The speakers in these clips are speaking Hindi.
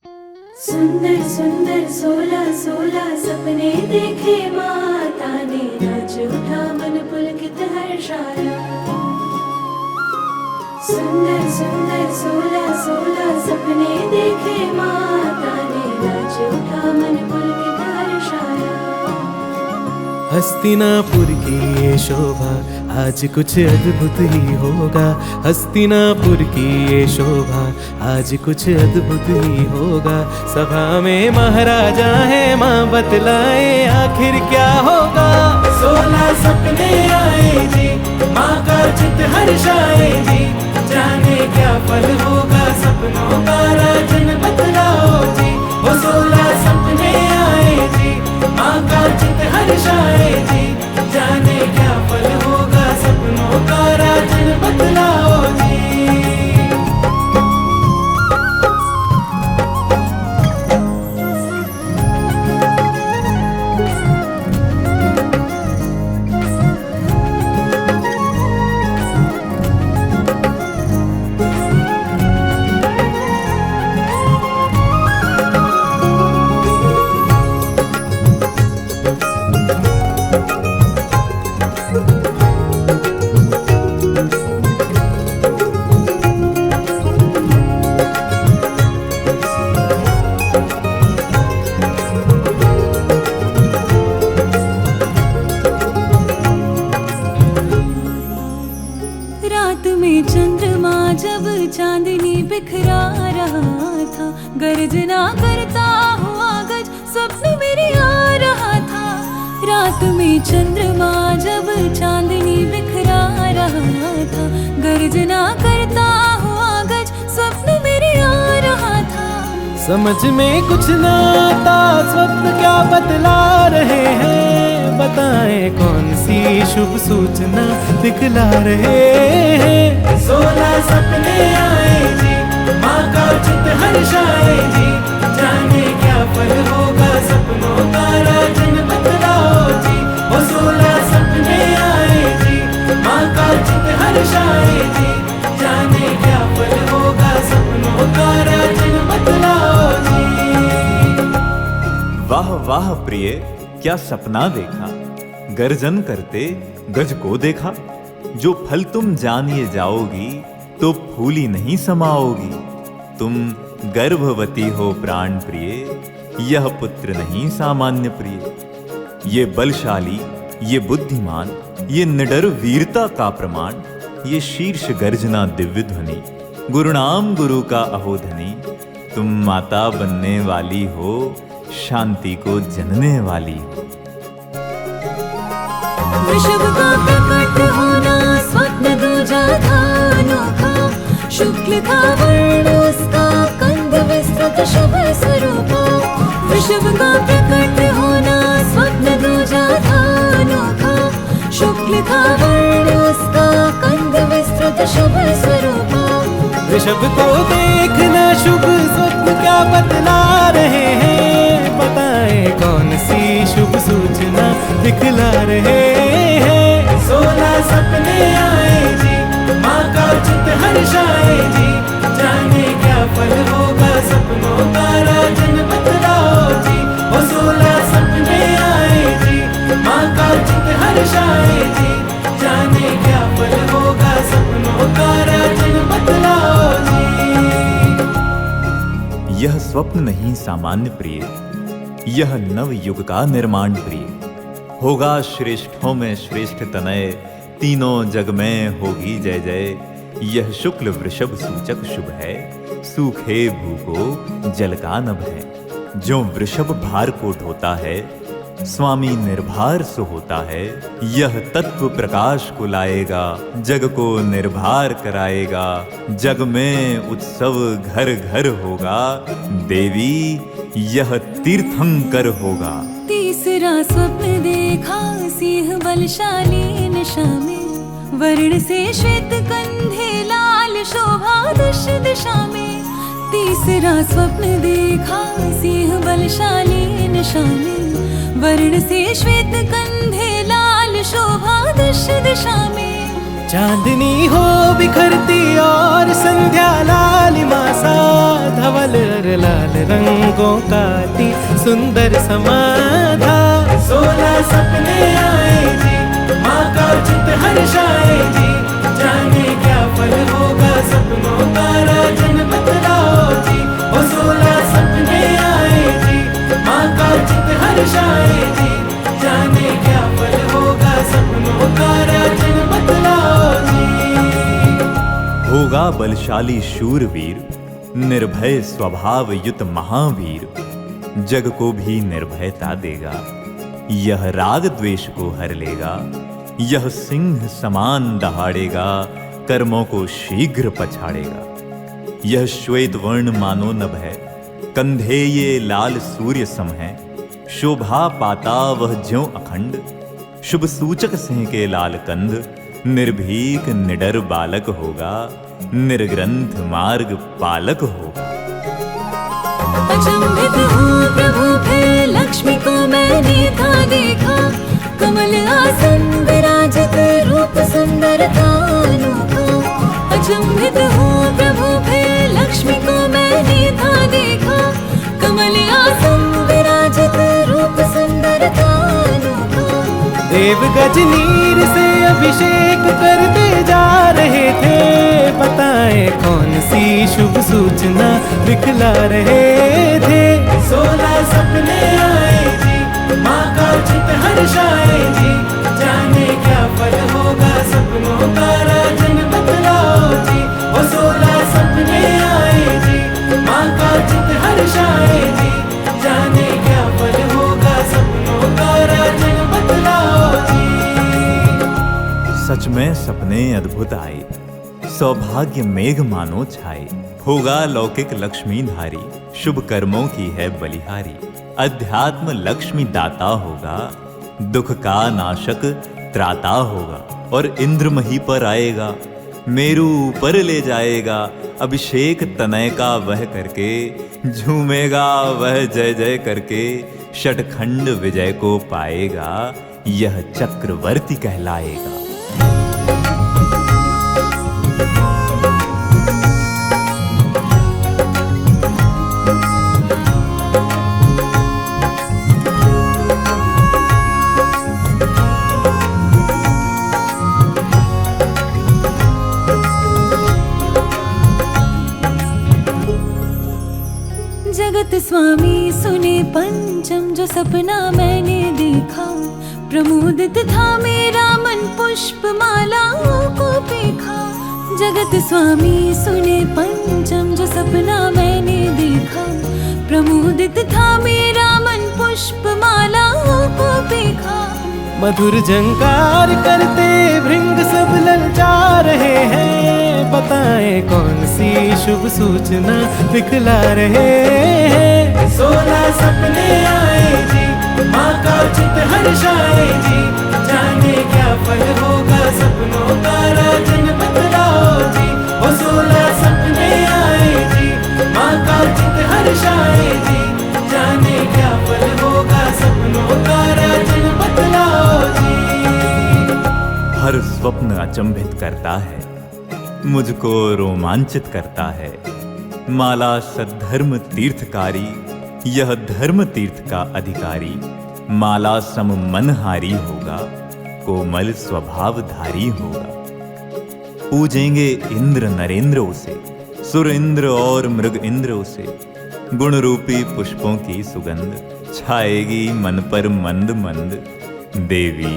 सुंदर सुंदर 16 सपने देखे माता ने, नाच उठा मन पुलकित हर्षाया। सुंदर सुंदर 16 सपने देखे माता ने, नाच उठा मन पुलकित हर्षाया। हस्तिनापुर की ये शोभा आज कुछ अद्भुत ही होगा। हस्तिनापुर की ये शोभा आज कुछ अद्भुत ही होगा। सभा में महाराजा है, माँ बतलाए आखिर क्या होगा। 16 सपने आए जी, माँ का चित हर्षाए जी, जाने क्या फल होगा सपनों का राजन बतलाओ जी। वो 16 सपने आए जी, माँ का चित हर्षाए जी, जाने क्या फल होगा सपनों का राजन बतलाओ जी। रात में चंद्रमा जब चांदनी बिखरा रहा था, गर्जना करता हुआ गज स्वप्न मेरे आ रहा था। रात में चंद्रमा जब चांदनी बिखरा रहा था, गर्जना करता हुआ गज स्वप्न मेरे आ रहा था। समझ में कुछ ना आता, स्वप्न क्या बतला रहे हैं, बताएं कौन सी शुभ सूचना दिखला रहे हैं। 16 सपने आए जी, माँ का चित हर्षाए जी, जाने क्या फल होगा सपनों का राजन बतलाओ जी। वो 16 सपने आए जी, माँ का चित हर्षाए जी, जाने क्या फल होगा सपनों का राजन बतलाओ जी। वाह वाह प्रिय, क्या सपना देखा, गर्जन करते गज को देखा। जो फल तुम जानिए जाओगी, तो फूली नहीं समाओगी। तुम गर्भवती हो प्राण प्रिय, यह पुत्र नहीं सामान्य प्रिय। ये बलशाली, ये बुद्धिमान, ये निडर वीरता का प्रमाण, ये शीर्ष गर्जना दिव्य ध्वनि, गुरुनाम गुरु का अहोधनी। तुम माता बनने वाली हो, शांति को जनने वाली हो। वृषभ का प्रकट होना स्वप्न दूजा था अनोखा, शुक्ल था वर्ण उसका कंद विस्तृत शुभ स्वरूपा। वृषभ का प्रकट होना स्वप्न दूजा था अनोखा, शुक्ल था वर्ण उसका कंद विस्तृत शुभ स्वरूपा। ऋषभ को देखना शुभ स्वप्न क्या बतला रहे हैं, बताएं कौन सी शुभ सूचना दिखला रहे हैं। 16 सपने आए जी, माँ का चित हर्षाए जी, जाने क्या फल होगा सपनों का राजन बतलाओ जी। वो 16 सपने आए जी, माँ का चित हर्षाए जी, जाने क्या फल होगा सपनों का राजन बतलाओ जी। यह स्वप्न नहीं सामान्य प्रिय, यह नव युग का निर्माण प्रिय। होगा श्रेष्ठों में श्रेष्ठ तनय, तीनों जग में होगी जय जय। यह शुक्ल वृषभ सूचक शुभ है, सूखे भू को जल का नभ है। जो वृषभ भार को ढोता है, स्वामी निर्भार सो होता है। यह तत्व प्रकाश को लाएगा, जग को निर्भार कराएगा। जग में उत्सव घर घर होगा, देवी यह तीर्थंकर होगा। तीसरा स्वप्न देखा सिंह बलशाली निशा में, वर्ण से श्वेत कंधे लाल शोभा दश दिशा में। तीसरा स्वप्न देखा सिंह बलशाली निशा में, वर्ण से श्वेत कंधे लाल शोभा दश दिशा में। चांदनी हो बिखरती और संध्या लालिमा सा, धवल लाल रंग समाधा। 16 सपने आए जी, माँ का चित हर्षाए जी, जाने क्या फल होगा सपनों का राजन बतलाओ जी। वो 16 सपने आए जी, माँ का चित हर्षाए जी, जाने क्या फल होगा सपनों का राजन बतलाओ जी। होगा बलशाली शूरवीर, निर्भय स्वभाव युत महावीर, जग को भी निर्भयता देगा। यह राग द्वेष को हर लेगा, यह सिंह समान दहाड़ेगा, कर्मों को शीघ्र पछाड़ेगा। यह श्वेत वर्ण मानो नभ है, कंधे ये लाल सूर्य सम है, शोभा पाता वह ज्यों अखंड, शुभ सूचक सिंह के लाल कंध, निर्भीक निडर बालक होगा, निर्ग्रंथ मार्ग पालक होगा। अचंभित हूँ प्रभु फिर लक्ष्मी को मैंने था देखा, कमल आसन विराजित रूप सुंदरता अनोखा। अचंभित हूँ प्रभु फिर लक्ष्मी को मैंने था देखा, कमल आसन विराजित रूप सुंदरता अनोखा। देव गजनीर से अभिषेक करते जा रहे थे, बताएं कौन सी शुभ सूचना दिखला रहे थे। 16 सपने आए जी, माँ का चित हर्षाए जी, जाने क्या फल होगा सपनों का राजन बतलाओ जी। वो 16 सपने आए जी, माँ का चित हर्षाए जी, जाने क्या फल होगा सपनों का राजन बतलाओ जी। सच में सपने अद्भुत आए, सौभाग्य मेघ मानो छाए, होगा लौकिक लक्ष्मीधारी, शुभ कर्मों की है बलिहारी। अध्यात्म लक्ष्मी दाता होगा, दुख का नाशक त्राता होगा, और इंद्र मही पर आएगा, मेरू ऊपर ले जाएगा। अभिषेक तनय का वह करके, झूमेगा वह जय जय करके, षटखंड विजय को पाएगा, यह चक्रवर्ती कहलाएगा। जगत स्वामी सुने पंचम जो सपना मैंने देखा, प्रमोदित था मेरा मन पुष्प मालाओं को देखा। जगत स्वामी सुने पंचम जो सपना मैंने देखा, प्रमोदित था मेरा मन पुष्प मालाओं को देखा। मधुर झंकार करते भृंग सब ललचा रहे हैं, बताएं कौन सी शुभ सूचना दिखला रहे हैं। 16 सपने आए जी, माँ का चित हर्षाए जी, जाने क्या फल होगा सपनों का राजन बतलाओ जी। वो 16 सपने आए जी, माँ का चित हर्षाए जी, जाने क्या फल होगा सपनों का राजन बतलाओ जी। हर स्वप्न अचंभित करता है, मुझको रोमांचित करता है। माला सद्धर्म तीर्थकारी, यह धर्म तीर्थ का अधिकारी। माला सम मनहारी होगा, कोमल स्वभावधारी होगा। पूजेंगे इंद्र नरेंद्र उसे, सुर इंद्र और मृग इंद्र उसे। गुण रूपी पुष्पों की सुगंध छाएगी मन पर मंद मंद। देवी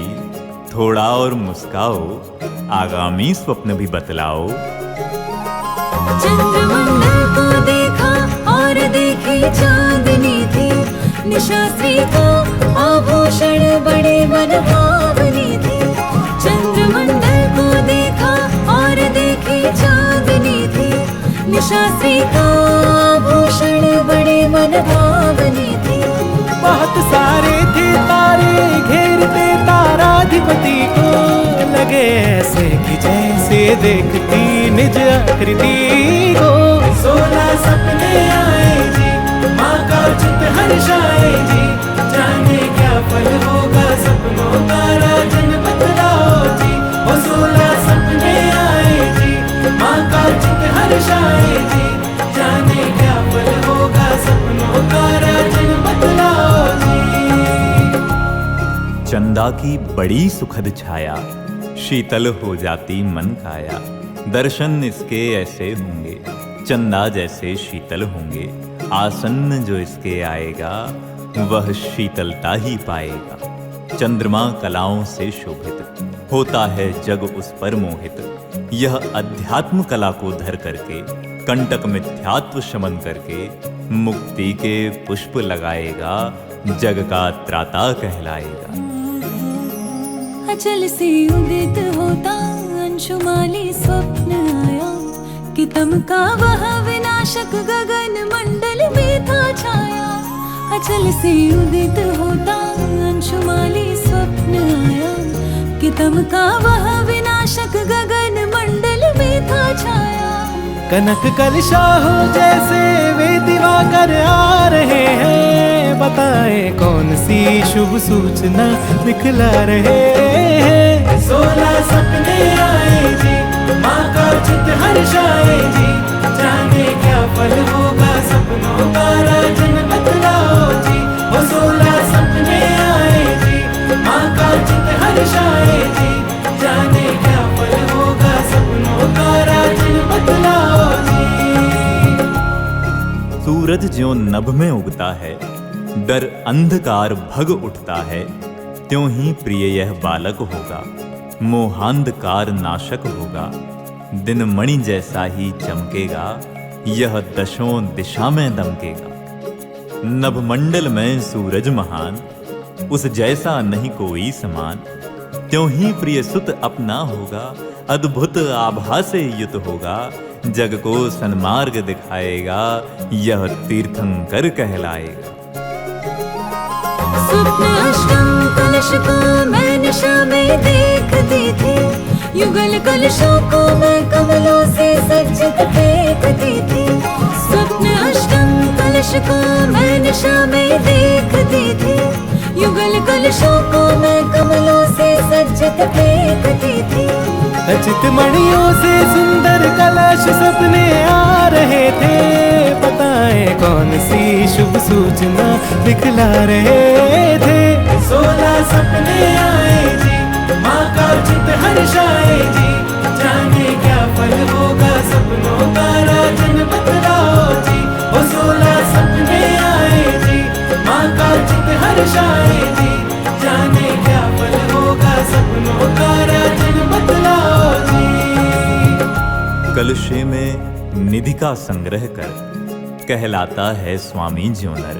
थोड़ा और मुस्काओ, आगामी स्वप्न भी बतलाओ। चंद्रमंडल को देखा और देखी चांदनी थी, निशास्त्री को आभूषण बड़े मनभावनी थी। चंद्रमंडल को देखा और देखी चांदनी थी, निशास्त्री को आभूषण बड़े मनभावनी थी। बहुत सारे थे तारे घेरते ताराधिपति को, लगे ऐसे कि जैसे देखती निज आकृति को। 16 सपने आए जी, माँ का चित हर्षाए जी, जाने क्या फल होगा सपनों का राजन बतलाओ जी। वो 16 सपने आए जी, माँ का चित हर्षाए जी, जाने क्या फल होगा सपनों का राजन बतलाओ जी। चंदा की बड़ी सुखद छाया, शीतल हो जाती मन काया। दर्शन इसके ऐसे होंगे, चंदा जैसे शीतल होंगे। आसन्न जो इसके आएगा, वह शीतलता ही पाएगा। चंद्रमा कलाओं से शोभित, होता है जग उस पर मोहित। यह अध्यात्म कला को धर करके, कंटक मिथ्यात्व शमन करके, मुक्ति के पुष्प लगाएगा, जग का त्राता कहलाएगा। अचल से उदित होता अंशुमाली स्वप्न आया, कि तम का वह विनाशक गगन मंडल में था छाया। अचल से उदित होता अंशुमाली स्वप्न आया, कि तम का वह विनाशक गगन मंडल में था छाया। कनक कलशाहो जैसे वे दिवाकर आ रहे हैं, बताएं कौन सी शुभ सूचना दिखला रहे हैं। 16 सपने आए जी, माँ का चित हर्षाए जी, जाने क्या फल होगा सपनों का राजन बतलाओ जी। वो 16 सपने आए जी, माँ का चित हर्षाए जी, जाने क्या फल होगा सपनों का राजन बतलाओ जी। सूरज ज्यों नभ में उगता है, डर अंधकार भग उठता है, त्यों ही प्रिय यह बालक होगा, मोहांधकार नाशक होगा। दिन मणि जैसा ही चमकेगा, यह दशों दिशा में दमकेगा। नभमंडल में सूरज महान, उस जैसा नहीं कोई समान। त्यों ही प्रिय सुत अपना होगा, अद्भुत आभा से युत होगा। जग को सन्मार्ग दिखाएगा, यह तीर्थंकर कहलाएगा। स्वप्न अष्टम कलश को मैं निशा में देखती थी, युगल कलशों को मैं कमलों से सज्जित देखती थी। स्वप्न अष्टम कलश को मैं निशा में देखती थी, युगल कलशों को मैं कमलों से सज्जित देखती थी। खचित मणियों से सुंदर कलश सपने आ रहे थे, बताएं कौन सी शुभ सूचना दिखला रहे थे। 16 सपने आए जी, माँ का चित हर्षाए जी, जाने क्या फल होगा सपनों का राजन बतलाओ जी। वो 16 सपने आए जी, माँ का चित हर्षाए जी, जाने क्या फल होगा सपनों का राजन बतलाओ जी। कलशे में निधि का संग्रह कर, कहलाता है स्वामी ज्योनर।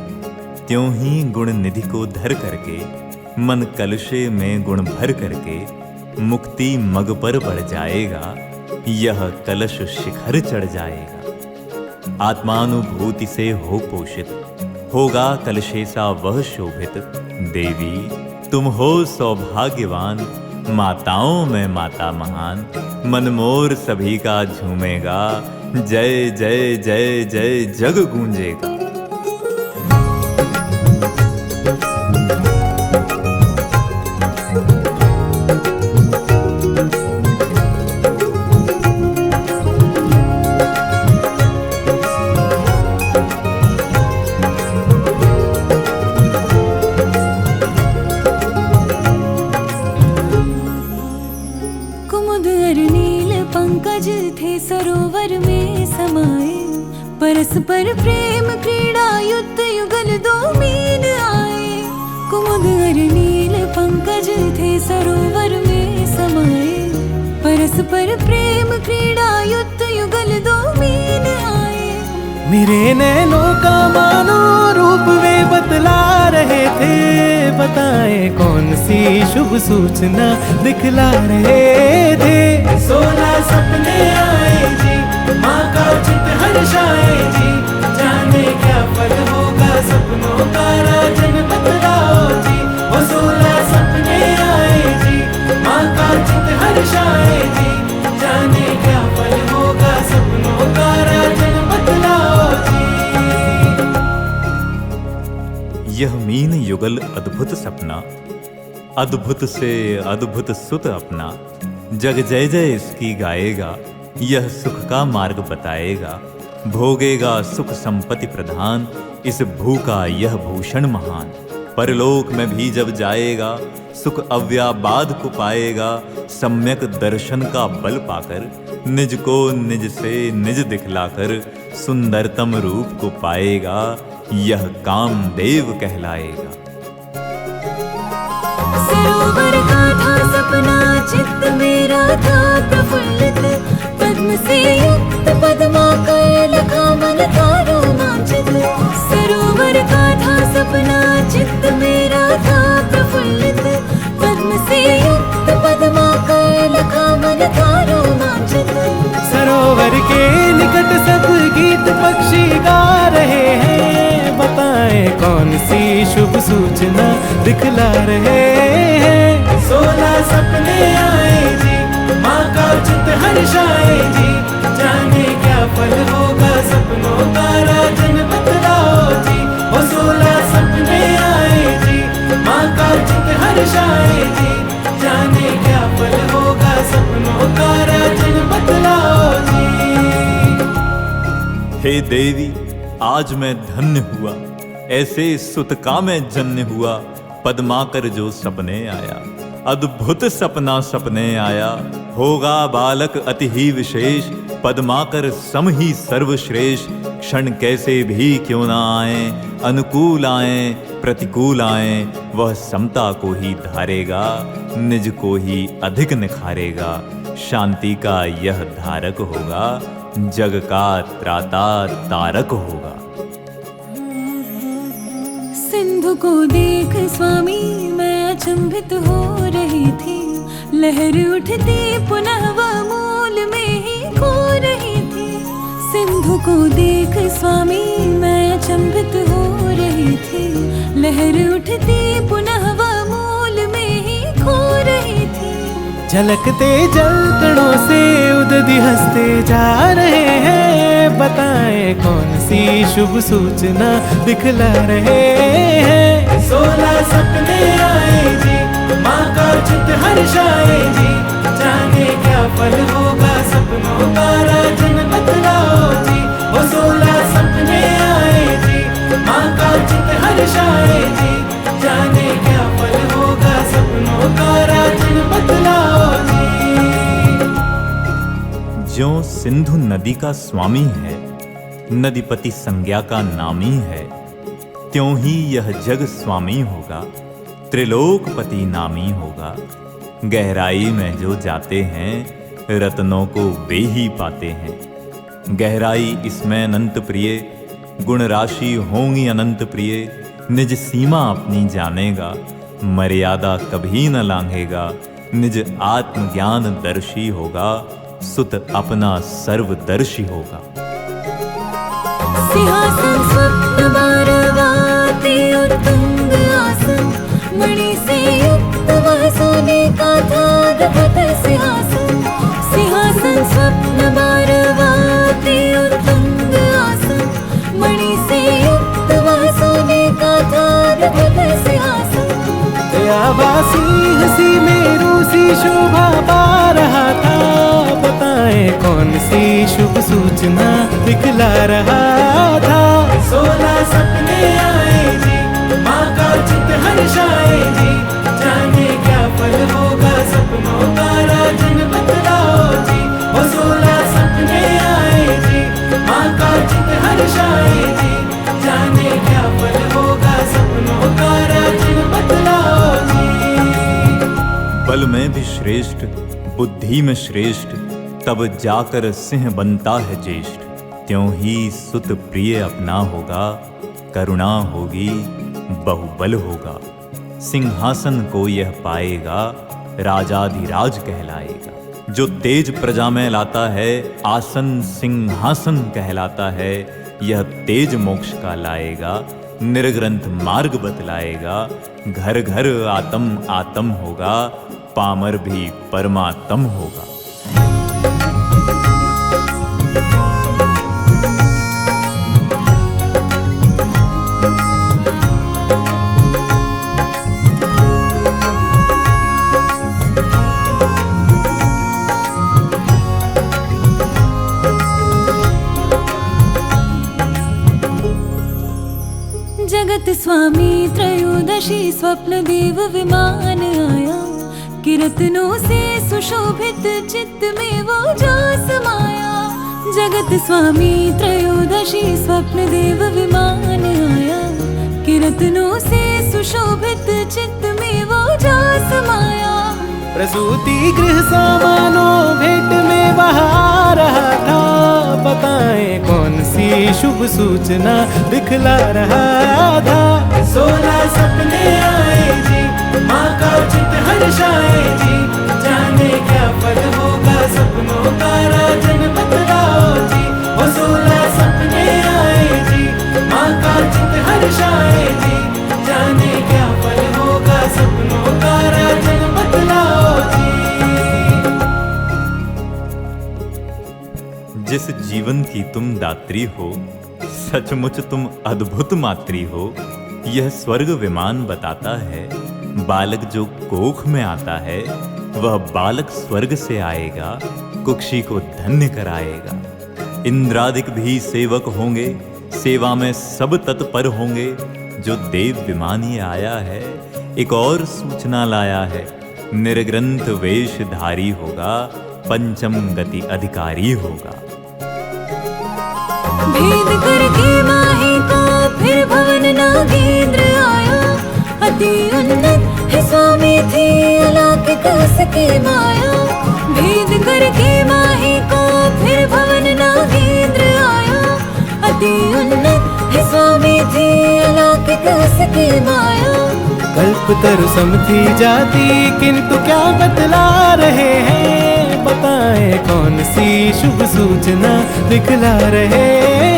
त्यों ही गुण निधि को धर करके, मन कलशे में गुण भर करके, मुक्ति मग पर बढ़ जाएगा, यह कलश शिखर चढ़ जाएगा। आत्मानुभूति से हो पोषित, होगा कलशे सा वह शोभित। देवी तुम हो सौभाग्यवान, माताओं में माता महान। मन मोर सभी का झूमेगा, जय जय जय जय जग गूंजेगा। थे सरोवर में समाये, परस्पर प्रेम क्रीड़ा युक्त युगल दो मीन आए। कुमुद हर नील पंकज थे सरोवर में समाये, परस्पर प्रेम क्रीड़ा युक्त युगल दो मीन आए। मेरे नैनों का मानो रूप वे बतला रहे थे, बताएं कौन सी शुभ सूचना दिखला रहे थे। 16 सपने आए जी, माँ का चित हर्षाए जी, जाने क्या फल होगा सपनों का राजन बतलाओ जी। वो 16 सपने आए जी, माँ का चित हर्षाए जी, जाने क्या फल होगा सपनों का राजन बतलाओ जी। यह मीन युगल अद्भुत सपना, अद्भुत से अद्भुत सुत अपना। जग जय जय इसकी गाएगा, यह सुख का मार्ग बताएगा। भोगेगा सुख संपत्ति प्रधान, इस भू का यह भूषण महान। परलोक में भी जब जाएगा सुख अव्याबाद को पाएगा। सम्यक दर्शन का बल पाकर निज को निज से निज दिखलाकर सुंदरतम रूप को पाएगा। यह कामदेव कहलाएगा। सरोवर का था सपना, चित्त मेरा था प्रफुल्लित, पद्म से युक्त पद्माकर लखा मन था रोमांचित। सरोवर का था सपना, चित्त मेरा था प्रफुल्लित, पद्म से युक्त पद्माकर लखा मन था रोमांचित। सरोवर के निकट सब गीत पक्षी गा रहे हैं, बताएं कौन सी शुभ सूचना दिखला रहे हैं। 16 सपने आए जी, माँ का चित हर्षाए जी, जाने क्या फल होगा सपनों का राजन बतलाओ जी। वो 16 सपने आए जी, माँ का चित हर्षाए जी, जाने क्या फल होगा सपनों का राजन बतलाओ जी। हे देवी आज मैं धन्य हुआ, ऐसे सुत का मैं जन्य हुआ। पद्माकर जो सपने आया, अद्भुत सपना सपने आया। होगा बालक अति ही विशेष, पद्माकर सम ही सर्वश्रेष्ठ। क्षण कैसे भी क्यों ना आए, अनुकूल आए प्रतिकूल आए, वह समता को ही धारेगा, निज को ही अधिक निखारेगा। शांति का यह धारक होगा, जग का त्राता तारक होगा। सिंधु को देख स्वामी मैं अचंभित हो रही थी, लहर उठती पुनः वह मूल में ही खो रही थी। सिंधु को देख स्वामी मैं अचंभित हो रही थी, लहर उठती पुनः वह मूल में ही खो रही थी। झलकते जल कणों से उदधि हंसते जा रहे हैं, बताएं कौन सी शुभ सूचना दिखला रहे हैं। 16 सपने आए जी, माँ का चित हर्षाए जी, जाने क्या फल होगा सपनों का राजन बतलाओ जी। वो 16 सपने आए जी, माँ का चित हर्षाए जी, जाने क्या फल होगा सपनों का राजन बतलाओ जी। ज्यों सिंधु नदी का स्वामी है, नदीपति संज्ञा का नामी है, त्यों ही यह जग स्वामी होगा, त्रिलोकपति नामी होगा। गहराई में जो जाते हैं, रत्नों को वे ही पाते हैं। गहराई इसमें अनंत प्रिय, गुण राशि होंगी अनंत प्रिय। निज सीमा अपनी जानेगा, मर्यादा कभी न लांघेगा। निज आत्मज्ञान दर्शी होगा, सुत अपना सर्वदर्शी होगा। सिंहासन स्वप्न बारवाती उत्तुंग आसन, मणि से युक्त वह सोने का था अद्भुत सिंहासन। सिंहासन स्वप्न बारवाती उत्तुंग आसन, मणि से युक्त वह सोने का था अद्भुत सिंहासन। दयावासी हंसी में रूसी शोभा पा रहा था, बताएं कौन सी शुभ सूचना दिखला रहा था। 16 सपने आए जी, माँ का चित हर्षाए जी, जाने क्या फल होगा सपनों का राजन बतलाओ जी। वो 16 सपने आए जी, माँ का चित हर्षाए जी, जाने क्या फल होगा सपनों का राजन बतलाओ जी। बल में भी श्रेष्ठ, बुद्धि में श्रेष्ठ, तब जाकर सिंह बनता है ज्येष्ठ। त्यों ही सुत प्रिय अपना होगा, करुणा होगी बहुबल होगा। सिंहासन को यह पाएगा, राजाधिराज कहलाएगा। जो तेज प्रजा में लाता है, आसन सिंहासन कहलाता है। यह तेज मोक्ष का लाएगा, निर्ग्रंथ मार्ग बतलाएगा। घर घर आत्म आत्म होगा, पामर भी परमात्म होगा। जगत जगत स्वामी त्रयोदशी स्वप्न देव विमान आया, कि रत्नों से सुशोभित चित्त में वो जा समाया। जगत स्वामी त्रयोदशी स्वप्न देव विमान आया, कि रत्नों से सुशोभित चित्त में वो जा समाया। प्रसूति गृह सामानों भेंट में बहा रहा था, बताएं कौन सी शुभ सूचना दिखला रहा था। 16 सपने आए जी, माँ का चित हर्षाए जी, जाने क्या फल होगा सपनों का राजन बतलाओ जी। वो 16 सपने आए जी, माँ का चित हर्षाए जी, जाने क्या फल होगा सपनों का राजन बतलाओ जी। जिस जीवन की तुम दात्री हो, सचमुच तुम अद्भुत मात्री हो। यह स्वर्ग विमान बताता है, बालक जो कोख में आता है वह बालक स्वर्ग से आएगा, कुक्षी को धन्य कराएगा। इंद्रादिक भी सेवक होंगे, सेवा में सब तत्पर होंगे। जो देव विमान ये आया है, एक और सूचना लाया है, निर्ग्रंथ वेशधारी होगा, पंचम गति अधिकारी होगा। भेद करके माही को फिर भवन नागेंद्र आया, अति उन्नत है स्वामी थी अलौकिक उसकी माया। भेद करके माही को फिर भवन नागेंद्र आया, अति उन्नत है स्वामी थी अलौकिक उसकी माया। कल्पतरु सम थी जाती, किंतु क्या बतला रहे हैं, बताएं कौन सी शुभ सूचना दिखला रहे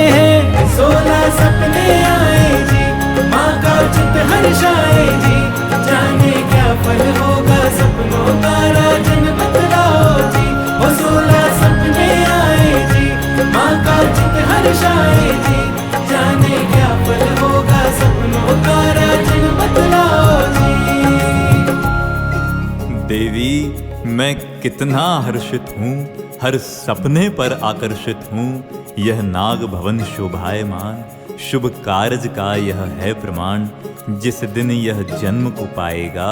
हैं। 16 सपने आए जी, माँ का चित हर्षाए जी, जाने क्या फल होगा सपनों का राजन बतलाओ जी। वो 16 सपने आए जी, माँ का चित हर्षाए जी, जाने क्या फल होगा सपनों का राजन बतलाओ जी। देवी मैं कितना हर्षित हूँ, हर सपने पर आकर्षित हूँ। यह नाग भवन शोभायमान, शुभ कार्य का यह है प्रमाण। जिस दिन यह जन्म को पाएगा,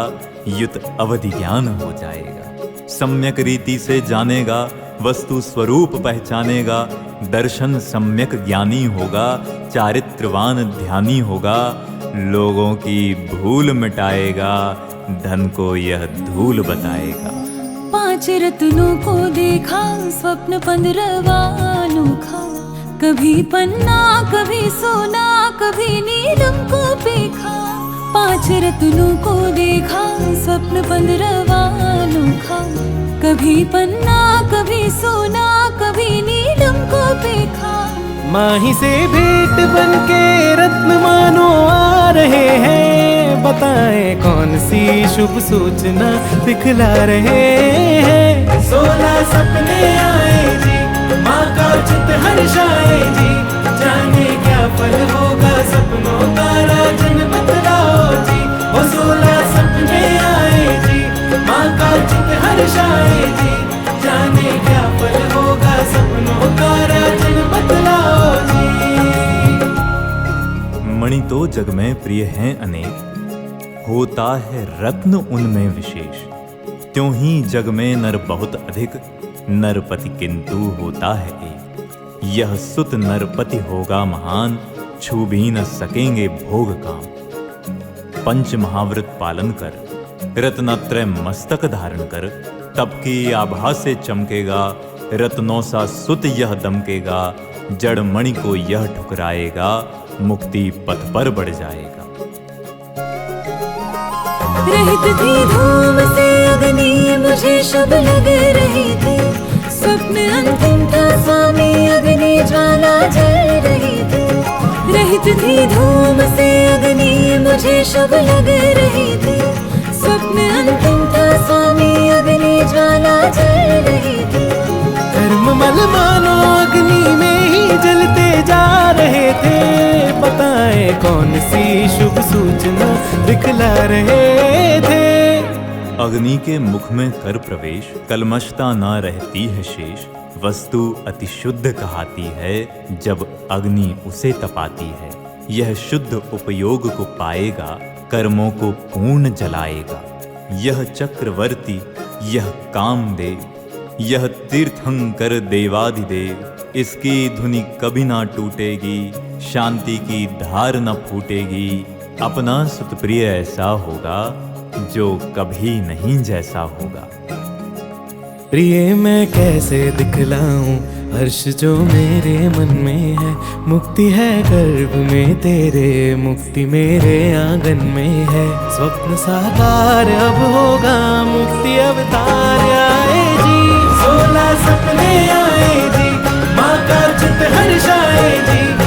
युत अवधि ज्ञान हो जाएगा। सम्यक रीति से जानेगा, वस्तु स्वरूप पहचानेगा। दर्शन सम्यक ज्ञानी होगा, चारित्रवान ध्यानी होगा। लोगों की भूल मिटाएगा, धन को यह धूल बताएगा। 5 रत्नों को देखा, स्वप्न 15वां अनोखा। कभी पन्ना कभी सोना, कभी नीलम को देखा। 5 रत्नों को देखा, स्वप्न 15वां अनोखा। कभी पन्ना कभी सोना, कभी नीलम को देखा। माही से भेंट बन के रत्न मानो आ रहे हैं, बताएं कौन सी शुभ सूचना दिखला रहे हैं। 16 सपने आए जी, माँ का चित हर्षाए जी, जाने क्या फल होगा सपनों का राजन बतलाओ जी। वो 16 सपने आए जी, माँ का चित हर्षाए जी, जाने क्या फल होगा सपनों का राजन बतलाओ जी। मणि तो जग में प्रिय हैं अनेक, होता है रत्न उनमें विशेष। त्यों ही जग में नर बहुत अधिक, नरपति किंतु होता है एक। यह सुत नरपति होगा महान, छू भी न सकेंगे भोग काम। पंच महाव्रत पालन कर, रत्नत्रय मस्तक धारण कर, तब की आभा से चमकेगा। रत्नों सा सुत यह दमकेगा, जड़ मणि को यह ठुकराएगा, मुक्ति पथ पर बढ़ जाएगा। रहित थी धूम से अग्नि मुझे शुभ लग रही थी, स्वप्न अंतिम था स्वामी अग्नि ज्वाला जल रही थी। रहित थी धूम से अग्नि मुझे शुभ लग रही थी, स्वप्न अंतिम था स्वामी अग्नि ज्वाला जल रही थी। कर्म मल मानो अग्नि में ही जलते जा रहे थे, बताएं कौन सी शुभ सूचना दिखला रहे थे। अग्नि के मुख में कर प्रवेश, कलमशता न रहती है शेष। वस्तु अति शुद्ध कहाती है, जब अग्नि उसे तपाती है। यह शुद्ध उपयोग को पाएगा, कर्मों को पूर्ण जलाएगा। यह चक्रवर्ती, यह कामदेव, यह तीर्थंकर देवाधिदेव, इसकी धुनि कभी ना टूटेगी, शांति की धार न फूटेगी। अपना सुतप्रिय ऐसा होगा जो कभी नहीं जैसा होगा। प्रिय मैं कैसे दिखलाऊं हर्ष जो मेरे मन में है। मुक्ति है गर्भ में तेरे, मुक्ति मेरे आंगन में है। स्वप्न साकार अब होगा, मुक्ति अवतार आए जी। 16 सपने आए जी, माँ का चित हर्षाए जी।